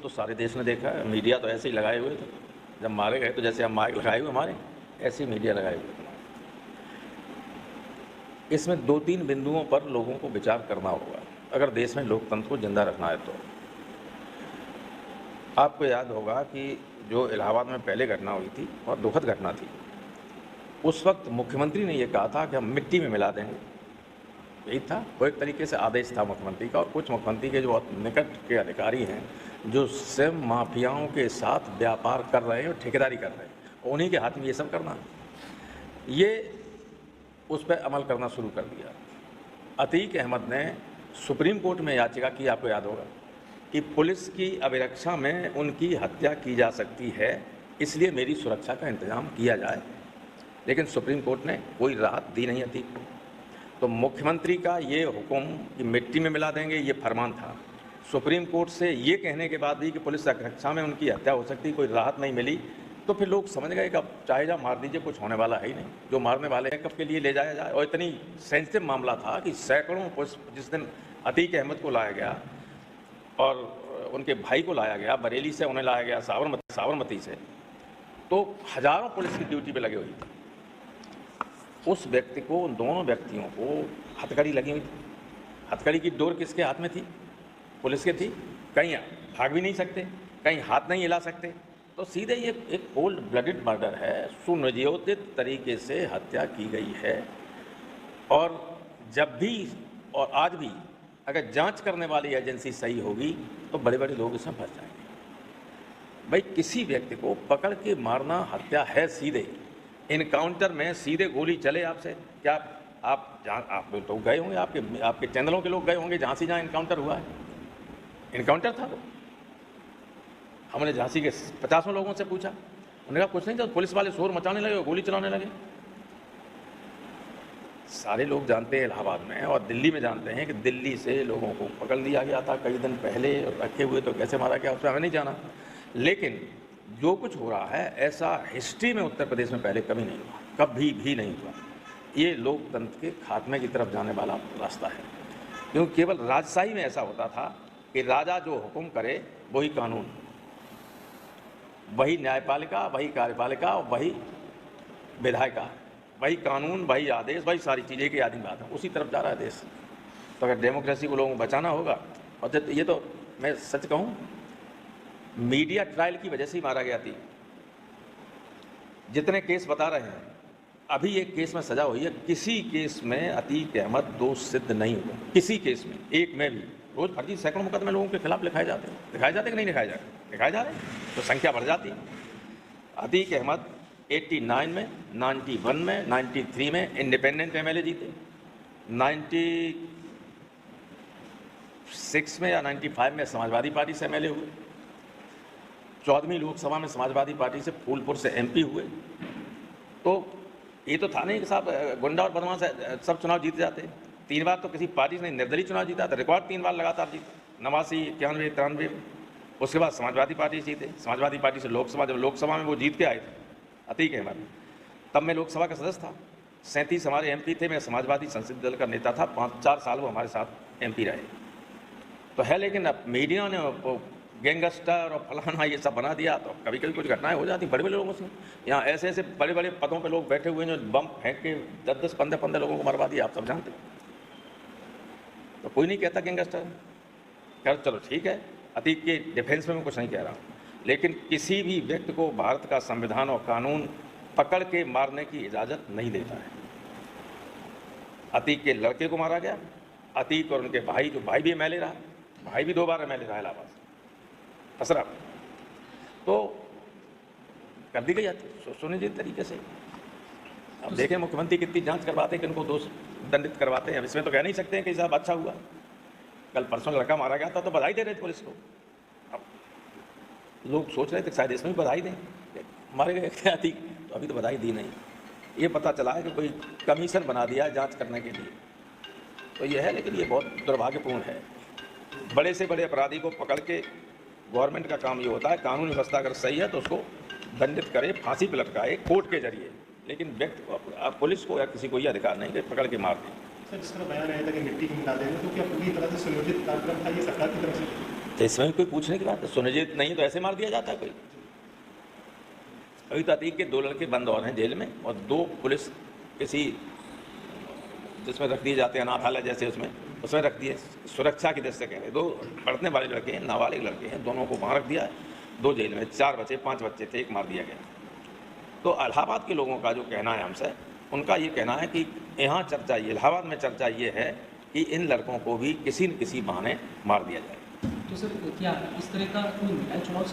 तो सारे देश ने देखा है, मीडिया तो ऐसे ही लगाए हुए थे। जब मारे गए तो जैसे हम माइक लगाए हुए हमारे, ऐसे ही मीडिया लगाए हुए थे। इसमें 2-3 बिंदुओं पर लोगों को विचार करना होगा अगर देश में लोकतंत्र को जिंदा रखना है तो। आपको याद होगा कि जो इलाहाबाद में पहले घटना हुई थी और दुखद घटना थी, उस वक्त मुख्यमंत्री ने यह कहा था कि हम मिट्टी में मिला देंगे। यही था, वो एक तरीके से आदेश था मुख्यमंत्री का। और कुछ मुख्यमंत्री के जो निकट के अधिकारी हैं, जो स्वयं माफियाओं के साथ व्यापार कर रहे हैं और ठेकेदारी कर रहे हैं, उन्हीं के हाथ में ये सब करना है। ये उस पर अमल करना शुरू कर दिया। अतीक अहमद ने सुप्रीम कोर्ट में याचिका की, आपको याद होगा, कि पुलिस की अभिरक्षा में उनकी हत्या की जा सकती है, इसलिए मेरी सुरक्षा का इंतजाम किया जाए। लेकिन सुप्रीम कोर्ट ने कोई राहत दी नहीं अतीक को। तो मुख्यमंत्री का ये हुक्म कि मिट्टी में मिला देंगे, ये फरमान था। सुप्रीम कोर्ट से ये कहने के बाद भी कि पुलिस रक्षा में उनकी हत्या हो सकती, कोई राहत नहीं मिली, तो फिर लोग समझ गए कि अब चाहे जा मार दीजिए, कुछ होने वाला है ही नहीं। जो मारने वाले हैं कब के लिए ले जाया जाए। और इतनी सेंसिटिव मामला था कि सैकड़ों पुलिस, जिस दिन अतीक अहमद को लाया गया और उनके भाई को लाया गया, बरेली से उन्हें लाया गया साबरमती से, तो हजारों पुलिस की ड्यूटी पे लगे हुई थी। उस व्यक्ति को, उन दोनों व्यक्तियों को हथकड़ी लगी हुई थी। हथकड़ी की डोर किसके हाथ में थी? पुलिस के थी। कहीं भाग भी नहीं सकते, कहीं हाथ नहीं हिला सकते। तो सीधे ये एक कोल्ड ब्लडेड मर्डर है, सुनियोजित तरीके से हत्या की गई है। और जब भी और आज भी अगर जांच करने वाली एजेंसी सही होगी तो बड़े बड़े लोग इसमें फंस जाएंगे। भाई, किसी व्यक्ति को पकड़ के मारना हत्या है। सीधे इनकाउंटर में सीधे गोली चले आपसे, क्या आप तो गए होंगे, आपके चैनलों के लोग गए होंगे झांसी, जहाँ इनकाउंटर हुआ है। इनकाउंटर था तो हमने झांसी के 50 लोगों से पूछा, उन्होंने कहा कुछ नहीं था, पुलिस वाले शोर मचाने लगे और गोली चलाने लगे। सारे लोग जानते हैं इलाहाबाद में और दिल्ली में जानते हैं कि दिल्ली से लोगों को पकड़ लिया गया था कई दिन पहले, रखे हुए, तो कैसे मारा गया उसमें हमें नहीं जाना। लेकिन जो कुछ हो रहा है, ऐसा हिस्ट्री में उत्तर प्रदेश में पहले कभी नहीं हुआ, कभी भी नहीं हुआ। ये लोकतंत्र के खात्मे की तरफ जाने वाला रास्ता है। क्योंकि केवल राजशाही में ऐसा होता था कि राजा जो हुक्म करे वही कानून, वही न्यायपालिका, वही कार्यपालिका, वही विधायिका, वही कानून, वही आदेश, वही सारी चीज़ें की आदमी बात है। उसी तरफ जा रहा है देश। तो अगर डेमोक्रेसी को लोगों को बचाना होगा, और ये तो मैं सच कहूँ, मीडिया ट्रायल की वजह से ही मारा गया थी। जितने केस बता रहे हैं, अभी एक केस में सजा हुई है, किसी केस में अतीक अहमद दोष सिद्ध नहीं हुआ, किसी केस में, एक में भी। रोज फर्जी सैकड़ों मुकदमे लोगों के खिलाफ लिखाए जाते हैं, कि नहीं लिखाए जाते, लिखाए जा रहे हैं, तो संख्या बढ़ जाती है। अतीक अहमद 89 में, 91 में, 93 में इंडिपेंडेंट एमएलए जीते, 96 में या 95 में समाजवादी पार्टी से एमएलए हुए, 14वीं लोकसभा में समाजवादी पार्टी से फूलपुर से एमपी हुए। तो ये तो था नहीं कि साहब गुंडा और बदमाश सब चुनाव जीते जाते। 3 बार तो किसी पार्टी से नहीं, निर्दलीय चुनाव जीता था, रिकॉर्ड 3 बार लगातार जीता, 89, 91, 93। उसके बाद समाजवादी पार्टी जीते, समाजवादी पार्टी से लोकसभा, जब लोकसभा में वो जीत के आए थे अतीक अहमद, तब मैं लोकसभा का सदस्य था। 37 हमारे एमपी थे, मैं समाजवादी संसदीय दल का नेता था, 5-4 साल वो हमारे साथ एमपी रहे। तो है, लेकिन अब मीडिया ने गैंगस्टर और फलाना ये सब बना दिया, तो कभी कभी कुछ घटनाएं हो जाती बड़े बड़े लोगों से। यहाँ ऐसे ऐसे बड़े बड़े पदों पे लोग बैठे हुए हैं जो बम फेंक के 10-10, 15-15 लोगों को मरवा दिया, आप सब जानते हैं। तो कोई नहीं कहता गैंगस्टर। खैर चलो ठीक है, अतीक के डिफेंस में मैं कुछ नहीं कह रहा हूँ, लेकिन किसी भी व्यक्ति को भारत का संविधान और कानून पकड़ के मारने की इजाज़त नहीं देता है। अतीक के लड़के को मारा गया, अतीक और उनके भाई, जो भाई भी एमएलए रहा, भाई भी 2 बार एमएलए रहा इलाहाबाद, असरा, तो कर दी गई सुनियोजित तरीके से। अब देखें मुख्यमंत्री कितनी जांच करवाते हैं कि उनको दोष दंडित करवाते हैं। अब इसमें तो कह नहीं सकते हैं कि साहब अच्छा हुआ, कल परसों लड़का मारा गया था तो बधाई दे रहे थे पुलिस को। अब लोग सोच रहे थे शायद इसमें भी बधाई दें, मारे गए अतीक, तो अभी तो बधाई दी नहीं। ये पता चला है कि कोई कमीशन बना दिया जाँच करने के लिए, तो ये है। लेकिन ये बहुत दुर्भाग्यपूर्ण है। बड़े से बड़े अपराधी को पकड़ के गवर्नमेंट का काम ये होता है, कानून व्यवस्था अगर सही है तो उसको दंडित करे, फांसी पर लटकाए कोर्ट के जरिए, लेकिन व्यक्ति को, पुलिस को या किसी को ये अधिकार नहीं कि पकड़ के मार दें। सर, जिस तरह बयान आया था कि मिट्टी में मिला देंगे, तो क्या पूरी तरह से सुनियोजित कार्यक्रम था ये सरकार की तरफ से? तो इसमें कोई पूछने की बात है? सुनिश्चित नहीं तो ऐसे मार दिया जाता है कोई? अभी तहरीक के 2 लड़के बंद और हैं जेल में, और 2 पुलिस किसी जिसमें रख दिए जाते हैं अनाथालय जैसे, उसमें रख दिए, सुरक्षा की दृष्टि से कह रहे। 2 पढ़ने वाले लड़के हैं, नाबालिग लड़के हैं, दोनों को वहाँ रख दिया है, 2 जेल में। 4 बचे, 5 बच्चे थे, 1 मार दिया गया। तो इलाहाबाद के लोगों का जो कहना है हमसे, उनका ये कहना है कि यहाँ चर्चा, ये इलाहाबाद में चर्चा ये है कि इन लड़कों को भी किसी न किसी बहाने मार दिया जाए। तो सर क्या इस तरह का कोई चुनाव